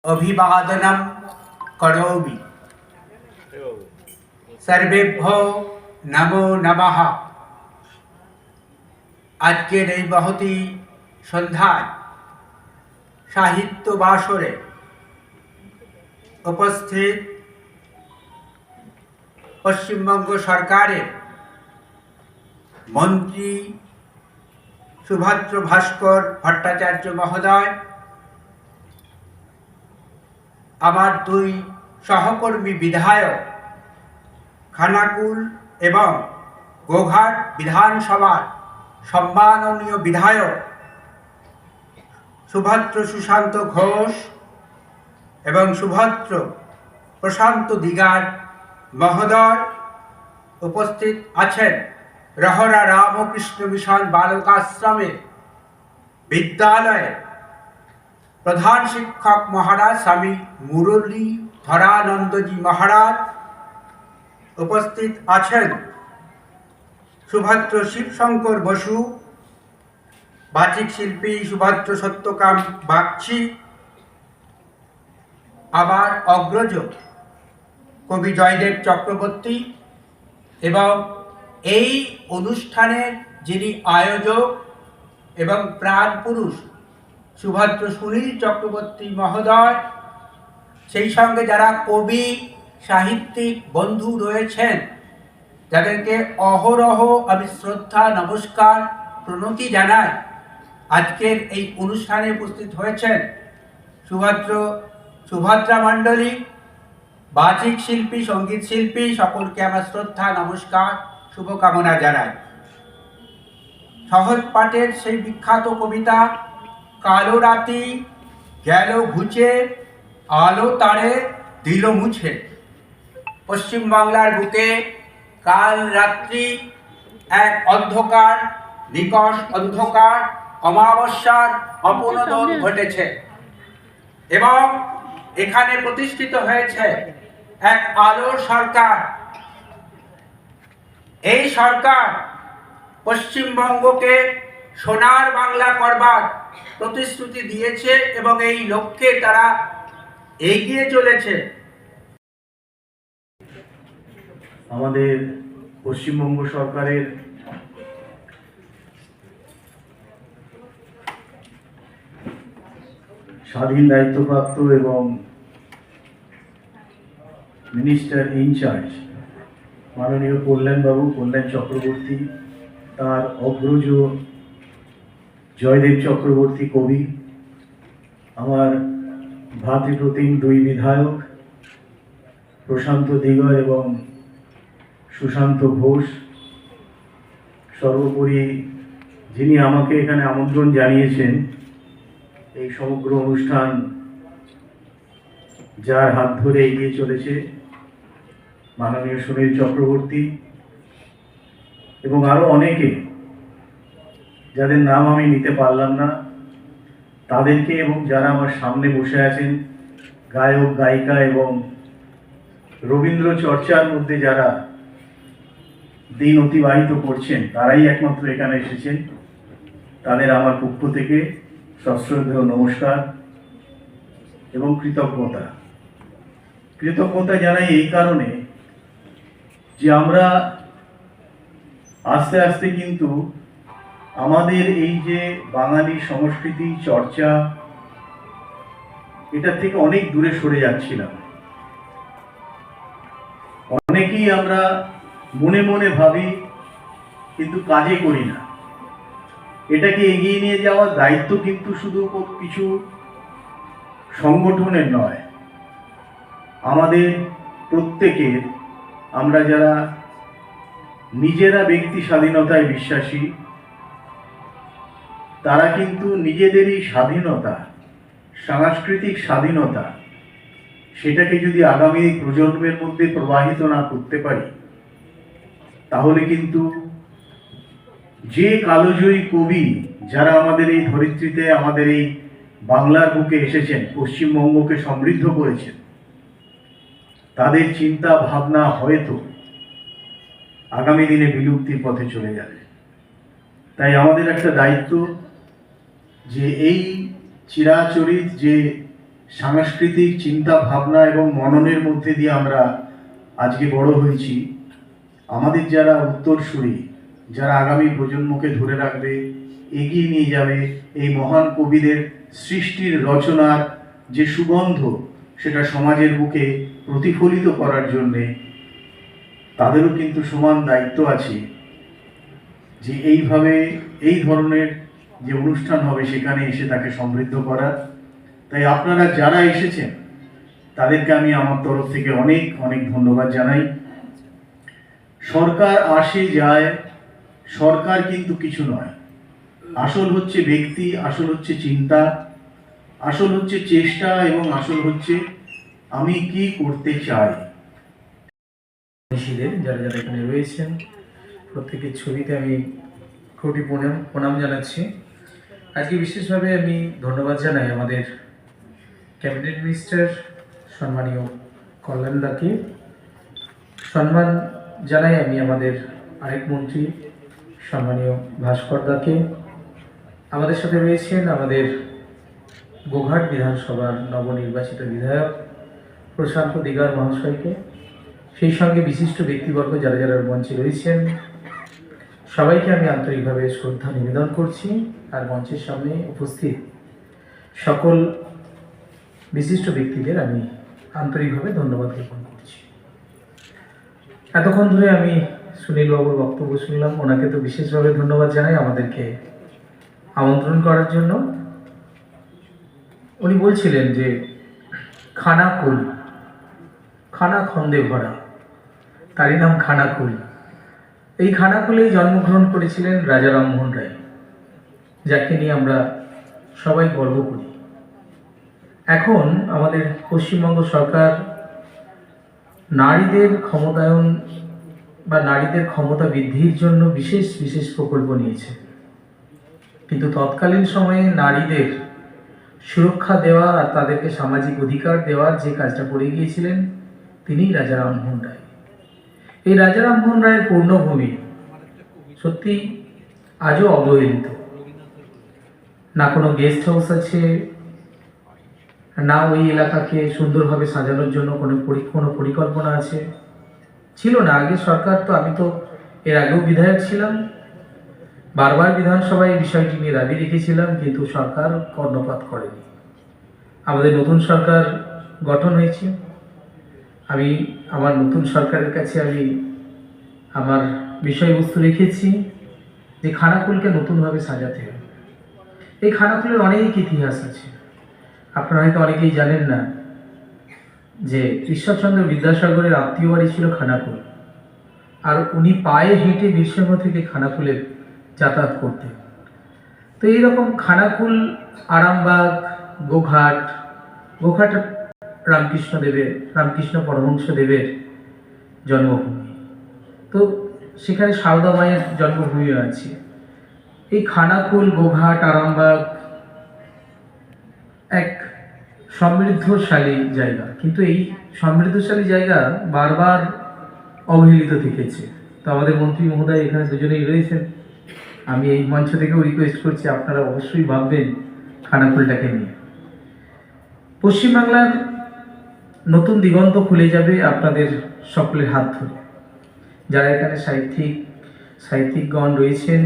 अभिवादनं करोमि। सर्वेभ्यो नमो नमः। আজকের এই মহতী সন্ধ্যায় সাহিত্য বাসরে উপস্থিত পশ্চিমবঙ্গ সরকারের মন্ত্রী সুভদ্র ভাস্কর ভট্টাচার্য মহোদয়, আমার দুই সহকর্মী বিধায়ক খানাকুল এবং গোঘাট বিধানসভার সম্মাননীয় বিধায়ক সুভদ্র সুশান্ত ঘোষ এবং সুভদ্র প্রশান্ত দিগার মহোদয়, উপস্থিত আছেন রহরা রামকৃষ্ণ মিশন বালকাশ্রমের বিদ্যালয়ের প্রধান শিক্ষক মহারাজ স্বামী মুরলী ধরানন্দজি মহারাজ, উপস্থিত আছেন সুভদ্র শিবশঙ্কর বসু, বাচিক শিল্পী সুভদ্র সত্যকাম বাগচি, আবার অগ্রজ কবি জয়দেব চক্রবর্তী এবং এই অনুষ্ঠানের যিনি আয়োজক এবং প্রাণ পুরুষ সুভদ্র সুনীল চক্রবর্তী মহোদয়, সেই সঙ্গে যারা কবি সাহিত্যিক বন্ধু রয়েছেন, যাদেরকে অহরহ আমি শ্রদ্ধা নমস্কার প্রণতি জানাই। আজকের এই অনুষ্ঠানে উপস্থিত হয়েছেন সুভদ্রা মণ্ডলী, বাচিক শিল্পী, সঙ্গীত শিল্পী, সকলকে আমার শ্রদ্ধা নমস্কার শুভকামনা জানাই। সহজ পাঠের সেই বিখ্যাত কবিতা কালো রাতি গেল ঘুচে আলো তারে দিল মুছে। পশ্চিমবাংলার বুকে কাল রাত্রি এক অন্ধকার, নিকষ অন্ধকার, অমাবস্যার অপনোদন ঘটেছে এবং এখানে প্রতিষ্ঠিত হয়েছে এক আলোর সরকার। এই সরকার পশ্চিমবঙ্গকে সোনার বাংলা করবার প্রতিশ্রুতি দিয়েছে এবং এই লক্ষ্যে তারা এগিয়ে চলেছে। আমাদের পশ্চিমবঙ্গ সরকারের স্বাধীন দায়িত্বপ্রাপ্ত এবং মিনিস্টার ইনচার্জ মাননীয় কল্যাণ চক্রবর্তী, তার অগ্রজ জয়দেব চক্রবর্তী কবি, আমার ভাতৃপ্রতিম দুই বিধায়ক প্রশান্ত দিগর এবং সুশান্ত ঘোষ, সর্বোপরি যিনি আমাকে এখানে আমন্ত্রণ জানিয়েছেন এই সমগ্র অনুষ্ঠান যার হাত ধরে এগিয়ে চলেছে মাননীয় সুনীল চক্রবর্তী এবং আরও অনেকে যাদের নাম আমি নিতে পারলাম না, তাদেরকে এবং যারা আমার সামনে বসে আছেন গায়ক গায়িকা এবং রবীন্দ্র চর্চার মধ্যে যারা দিন অতিবাহিত করছেন, তারাই একমাত্র এখানে এসেছেন, তাদের আমার পক্ষ থেকে সশ্রদ্ধেয় নমস্কার এবং কৃতজ্ঞতা জানাই এই কারণে যে আমরা আস্তে আস্তে কিন্তু আমাদের এই যে বাঙালি সংস্কৃতি চর্চা, এটার থেকে অনেক দূরে সরে যাচ্ছিলাম। অনেকেই আমরা মনে মনে ভাবি কিন্তু কাজে করি না। এটাকে এগিয়ে নিয়ে যাওয়ার দায়িত্ব কিন্তু শুধু কিছু সংগঠনের নয়, আমাদের প্রত্যেকের। আমরা যারা নিজেরা ব্যক্তি স্বাধীনতায় বিশ্বাসী, তারা কিন্তু নিজেদেরই স্বাধীনতা, সাংস্কৃতিক স্বাধীনতা, সেটাকে যদি আগামী প্রজন্মের মধ্যে প্রবাহিত না করতে পারি, তাহলে কিন্তু যে কালজয়ী কবি যারা আমাদের এই ধরিত্রীতে, আমাদের এই বাংলার বুকে এসেছেন, পশ্চিমবঙ্গকে সমৃদ্ধ করেছেন, তাদের চিন্তা ভাবনা হয়তো আগামী দিনে বিলুপ্তির পথে চলে যাবে। তাই আমাদের একটা দায়িত্ব যে এই চিরাচরিত যে সাংস্কৃতিক চিন্তা ভাবনা এবং মননের মধ্যে দিয়ে আমরা আজকে বড় হয়েছি। আমাদের যারা উত্তরসূরি, যারা আগামী প্রজন্মকে ধরে রাখবে, এগিয়ে নিয়ে যাবে, এই মহান কবিদের সৃষ্টির রচনার যে সুগন্ধ সেটা সমাজের বুকে প্রতিফলিত করার জন্যে তাদেরও কিন্তু সমান দায়িত্ব আছে যে এইভাবে এই ধরনের যে অনুষ্ঠান হবে সেখানে এসে তাকে সমৃদ্ধ করার। তাই আপনারা যারা এসেছেন তাদেরকে আমি আমার তরফ থেকে অনেক অনেক ধন্যবাদ জানাই। সরকার আসে যায়, সরকার কিন্তু কিছু নয়। আসল হচ্ছে ব্যক্তি, আসল হচ্ছে চিন্তা, আসল হচ্ছে চেষ্টা এবং আসল হচ্ছে আমি কি করতে চাই। মনীষীদের যারা যারা এখানে রয়েছেন প্রত্যেকের ছবিতে আমি কোটি প্রণাম জানাচ্ছি। আজকে বিশেষভাবে আমি ধন্যবাদ জানাই আমাদের ক্যাবিনেট মিনিস্টার সম্মানীয় কল্যাণদাকে, সম্মান জানাই আমি আমাদের আরেক মন্ত্রী সম্মানীয় ভাস্করদাকে, আমাদের সাথে রয়েছেন আমাদের গোঘাট বিধানসভার নবনির্বাচিত বিধায়ক প্রশান্ত দিগার মহাশয়কে, সেই সঙ্গে বিশিষ্ট ব্যক্তিবর্গ যারা যারা মঞ্চে রয়েছেন সবাইকে আমি আন্তরিকভাবে শ্রদ্ধা নিবেদন করছি। আর মঞ্চের সামনে উপস্থিত সকল বিশিষ্ট ব্যক্তিদের আমি আন্তরিকভাবে ধন্যবাদ জ্ঞাপন করছি। এতক্ষণ ধরে আমি সুনীল বাবুর বক্তব্য শুনলাম, ওনাকে তো বিশেষভাবে ধন্যবাদ জানাই আমাদেরকে আমন্ত্রণ করার জন্য। উনি বলছিলেন যে খানাকুল, খানা খন্দে ভরা, তারই নাম খানাকুল। এই খানাকুলেই জন্মগ্রহণ করেছিলেন রাজা রামমোহন রায়, যাকে নিয়ে আমরা সবাই গর্ব করি। এখন আমাদের পশ্চিমবঙ্গ সরকার নারীদের ক্ষমতায়ন বা নারীদের ক্ষমতা বৃদ্ধির জন্য বিশেষ বিশেষ প্রকল্প নিয়েছে, কিন্তু তৎকালীন সময়ে নারীদের সুরক্ষা দেওয়া আর তাদেরকে সামাজিক অধিকার দেওয়ার যে কাজটা করে গিয়েছিলেন তিনিই রাজা রামমোহন রায়। এই রাজা রামমোহন রায়ের পূর্ণভূমি সত্যি আজও অবহেলিত। না কোনো গেস্ট হাউস আছে, না ওই এলাকাকে সুন্দরভাবে সাজানোর জন্য কোনো পরিকল্পনা আছে, ছিল না। আগে সরকার তো, আমি তো এর আগেও বিধায়ক ছিলাম, বারবার বিধানসভায় এই বিষয়টি নিয়ে দাবি রেখেছিলাম, কিন্তু সরকার কর্ণপাত করেনি। আমাদের নতুন সরকার গঠন হয়েছে, আমি আমার নতুন সরকারের কাছে আমি আমার বিষয়বস্তু রেখেছি যে খানাকুলকে নতুনভাবে সাজাতে হবে। এই খানাকুলের অনেক ইতিহাস আছে, আপনারা হয়তো অনেকেই জানেন না যে ঈশ্বরচন্দ্র বিদ্যাসাগরের আত্মীয় বাড়ি ছিল খানাকুল, আর উনি পায়ে হেঁটে বীরসিংহ থেকে খানাকুলে যাতায়াত করতেন। তো এইরকম খানাকুল, আরামবাগ, গোঘাট রামকৃষ্ণ পরমহংসদেবের জন্মভূমি, তো সেখানে সারদা মায়ের জন্মভূমিও আছে। এই খানাকুল, গোঘাট, আরামবাগ এক সমৃদ্ধশালী জায়গা, কিন্তু এই সমৃদ্ধশালী জায়গা বারবার অবহেলিত থেকেছে। তো আমাদের মন্ত্রী মহোদয় এখানে দুজনেই রয়েছেন, আমি এই মঞ্চ থেকেও রিকোয়েস্ট করছি আপনারা অবশ্যই ভাববেন খানাকুলটাকে নিয়ে। পশ্চিমবাংলার নতুন দিগন্ত খুলে যাবে আপনাদের সকলের হাত ধরে। যারা এখানে সাহিত্যিকগণ রয়েছেন